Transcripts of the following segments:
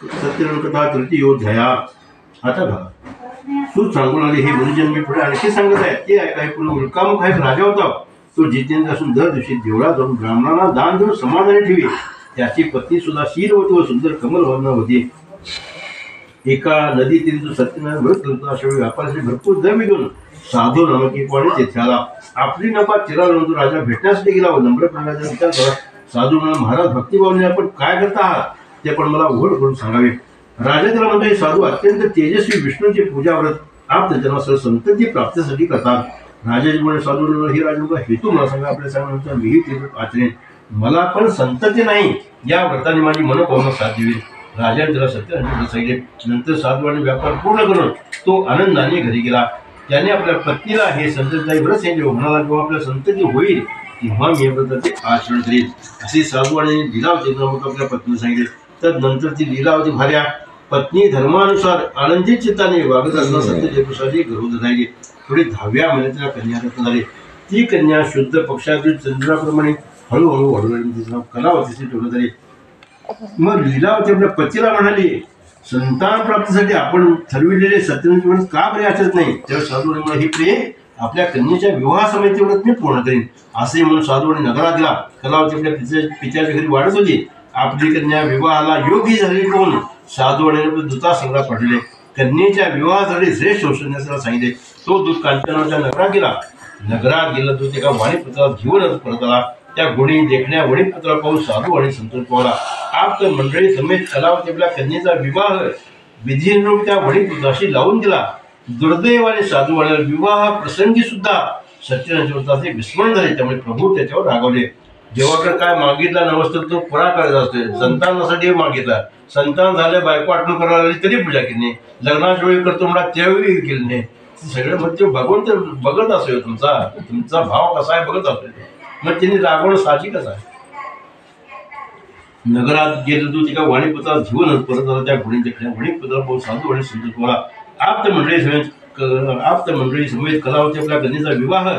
सत्यकथा तृतीयोध्याया. आता बघा, सूत सांगून आले, हे गुरुजन मी पुढे आणखी सांगत आहे ते ऐका. पुन्हा उल्कामुख हा एक राजा होता. तो जितेंद्र असून दर दिवशी देवळात जाऊन ब्राह्मणांना दान देऊन समाधानी ठेवी. त्याची पत्नी सुद्धा शीलवती व सुंदर कमलवर्ण होती. एका नदीतील जो सत्यनारायण व्रत करतो अशा वेळी व्यापारासाठी भरपूर द्रव्य घेऊन साधू नामक एक वाणी तेथे आला. आपली नफा चिरावून राजा भेटण्यासाठी गेला व नम्रपणाचा विचार करा. साधू म्हणा, महाराज भक्तिभावाने आपण काय करता आहात ते पण मला उघड करून सांगावे. राजा त्याला म्हणतो, साधू अत्यंत तेजस्वी विष्णूची पूजा व्रत आप त्यांना संतती प्राप्तीसाठी करतात. राजाजी म्हणे, साधू हे राजा हेतू मला सांगा. आपल्या सांगण्यानुसार मीही ते व्रत आचरेन. मला पण संतती नाही, या व्रताने माझी मनोभावना साथ देईल. राजाने त्याला सत्यनारायण सांगितले. नंतर साधूने व्यापार पूर्ण करून तो आनंदाने घरी गेला. त्याने आपल्या पत्नीला हे संततीदायी व्रत सांगितले. म्हणाला, जेव्हा आपल्या संतती होईल तेव्हा मी व्रताचे आचरण करील. असे साधूने लीलावती नामक आपल्या पत्नीला सांगितले. तदनंतर ती लीलावती भार्या पत्नी धर्मानुसार आनंदित चित्ताने वागत असताना सत्यदेवसाठी गरुड राहिली. थोडी 10व्या महिन्यात कन्या झाली. ती कन्या शुद्ध पक्षातील चंद्राप्रमाणे हळूहळू वाढू कलावतीची ठेवण्यात आली. मग लीलावती आपल्या पतीला म्हणाली, संतान प्राप्तीसाठी आपण ठरविलेले सत्यनारायण व्रत का बरे आचरत नाही. तेव्हा साधू म्हणून, हे प्रिय, आपल्या कन्येच्या विवाहासमयी व्रत मी पूर्ण करीन. असे म्हणून साधूने नगरात गेला. कलावती आपल्या पित्याच्या घरी वाढत होती. आपली कन्या विवाहाला योग्य झाली कोण साधू आणि दूतासंघाला पडले. कन्येच्या विवाहासाठी श्रेष्ठ शोषण्याला सांगितले. तो दूत कांचनाच्या नगरात गेला. नगरात गेला दूत एका वाणीपुत्राला घेऊन परत आला. त्या गुणी देखण्या वणीपुत्राला पाहून साधू आणि संतोष पावला. आप मंडळी समेत कलावती आपल्या कन्येचा विवाह विधीनुरूप त्या वणीपुत्राशी लावून दिला. दुर्दैवाने साधू आणि विवाह प्रसंगी सुद्धा सत्यनारायण व्रताचे विस्मरण झाले. त्यामुळे प्रभू त्याच्यावर रागावले. जेव्हाकडे काय मागितला नवसतं तो पुरा करायचा असतो. संतानासाठी मागितला, संतान झाले, बायको आठवण करायला लागली तरी पूजा केली नाही. लग्नाच्या वेळी करतो म्हणा त्यावेळी केली नाही. सगळं म्हणजे भगवंत बघत असेल, तुमचा भाव कसा आहे बघत असेल. मग त्यांनी रागवणं साहजिकच आहे. नगरात गेलो तू तिका वाणीपुत्राला घेऊन परत आला. त्या वणीपुत्राला पाहून साधू आणि संतोष बोला. आप्त मंडळी समेत कलावती आपल्या कन्येचा विवाह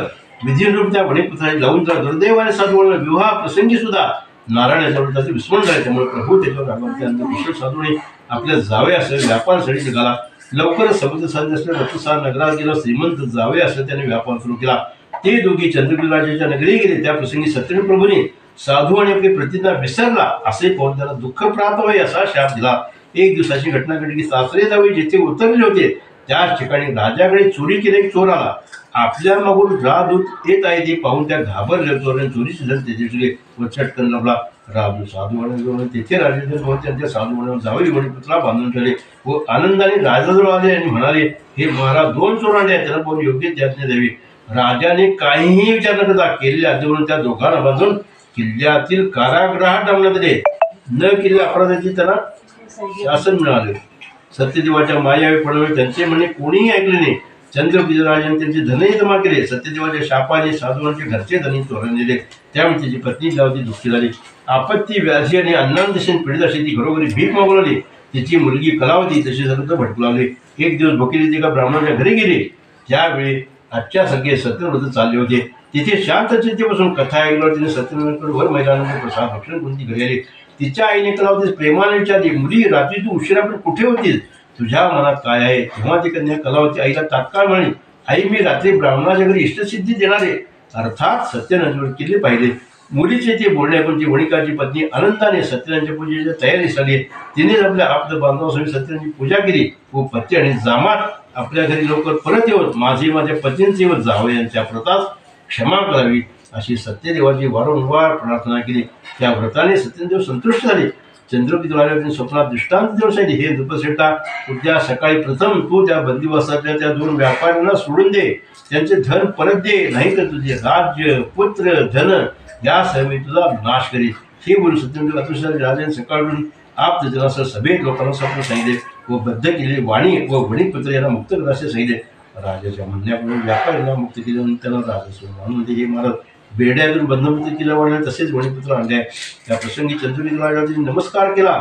विधीनुरूप त्या वणीपुत्राने लावून दिला. दुर्दैवाने साधू विवाह प्रसंगी सुद्धा नारायणाच्या व्रताचे विस्मरण झाले. त्यामुळे प्रभू त्याच्यावर रागावले. साधूने आपल्या जावे असेल व्यापारासाठी निघाला. लवकरच समुद्र साधे असल्या रथसार नगरात गेला. श्रीमंत जावे असेल त्याने व्यापार सुरू केला. ते दोघी चंद्रगिरी राजाच्या नगरी गेले. त्या प्रसंगी सत्यनारायण प्रभूने साधू आणि आपली प्रतिज्ञा विसरला असे पाहून त्याला दुःख प्राप्त होई असा शाप दिला. एक दिवसाची घटना घडली की सासरे जावे जिथे उतरले होते त्याच ठिकाणी राजाकडे चोरी केले. एक चोर आला. आपल्या मागून राजदूत येत आहे ते पाहून त्या घाबरले. चोराने चोरीची धन त्याचे व चटकन लपला. राजदूत साधू तेथे राजे त्यांच्या साधू जावई वणीपुत्राला बांधून ठेवले व आनंदाने राजाजवळ आले आणि म्हणाले, हे महाराज 2 चोर आणले आहेत, त्यांना पाहून योग्य त्याज्ञा द्यावी. राजाने काहीही विचार न करता केलेल्या आज्ञेवरून त्या दोघांना बांधून किल्ल्यातील कारागृहात डांबण्यात आले. न केलेल्या अपराधाचे त्यांना शासन मिळाले. सत्यदेवाच्या मायावीपणामुळे त्यांचे म्हणणे कोणीही ऐकले नाही. चंद्रगिरी राजाने त्यांचे धनही जमा केले. सत्यदेवाच्या शापाने साधूंचे घरचे धनी चोरून दिले. त्यामुळे त्याची पत्नी लावती दुःखी झाली. आपत्ती व्याधी आणि अन्नांदेशाने पीडित अशी ती घरोघरी भीक मागू लागली. तिची मुलगी कलावती तशी सर्व भटकू लागली. एक दिवस भोकेली ती एका ब्राह्मणाच्या घरी गेली. त्यावेळी आजच्या सगळे सत्यव्रत चालले होते. तिथे शांत चित्तेपासून कथा ऐकल्यावर तिने सत्यनारायणकडे वर मैदानाचे प्रसाद भक्षण करून ती घरी आली. तिच्या आईने कलावतीस प्रेमाने विचारली, मुली रात्री तू उशिरापर्यंत कुठे होतीस? तुझ्या मनात काय आहे? तेव्हा ती कन्या कलावती आईला तात्काळ म्हणाली, आई मी रात्री ब्राह्मणाच्या घरी इष्टसिद्धी देणारे अर्थात सत्यनारायण केले पाहिजे. मुलीचे ते बोलणे पण ती वणिकाची पत्नी आनंदाने सत्यनारायणच्या पूजेच्या तयारी झाली. तिने आपल्या आप्त बांधवासमोर सत्यनारायणची पूजा केली व पती आणि जामात आपल्या घरी लवकर परत येऊन माझ्या पतींचे व जावई यांच्या व्रतास क्षमा करावी अशी सत्यदेवाची वारंवार प्रार्थना केली. त्या व्रताने सत्यदेव संतुष्ट झाले. चंद्रगिरी राजाने स्वप्नात दृष्टांत देऊन सांगितले, हे नृपश्रेष्ठा, उद्या सकाळी प्रथम तू त्या बंदिवासातल्या त्या 2 व्यापाऱ्यांना सोडून दे. त्यांचे धन परत दे, नाही तर तुझे राज्य पुत्र धन यासह मी तुझा नाश करीन. हे बोलून सत्यदेव अतिशय राजाने सकाळून आप जनासह सभेत लोकांना स्वप्न सांगितले व बद्ध केलेली वाणी व वणीपुत्र यांना मुक्त करायचे सांगितले. राजाच्या म्हणण्याप्रमाणे व्यापाऱ्यांना मुक्त केल्यानंतर त्यांना राजस्व म्हणून हे महाराज बेड्यातून बंधमुक्त केल्या वाढले तसेच वणीपुत्र आणले. त्या प्रसंगी चंद्रगिरी राजाने नमस्कार केला.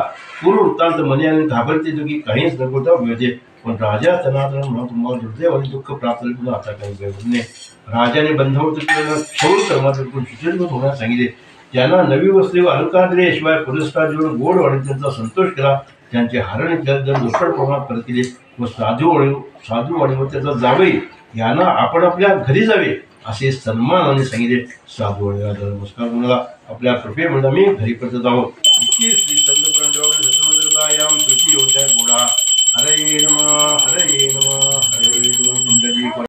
पूर्व वृत्तांत मने आणि घाबरते दोघी काहीच न बोलता मिळते. पण राजा तनातन म्हणून तुम्हाला दुर्दैव आणि दुःख प्राप्त झाले. पुन्हा आता काही नाही. राजाने बंधमुक्त केलेल्या क्षौर कर्मातून सुचिरभूत होण्यास सांगितले. त्यांना नवी वस्त्रे व अलंकार दिले. शिवाय पुरस्कार देऊन गोड वाढीत त्यांचा संतोष केला. त्यांचे हरण इथल्या जर दुष्काळ प्रमाणात करतील व साधूवाडी व त्याचा जावे यांना आपण आपल्या घरी जावे असे सन्मानाने सांगितले. साधूवाडीला नमस्कार म्हणला, आपल्या कृपेमुळे आम्ही घरी परत जावं. इतकी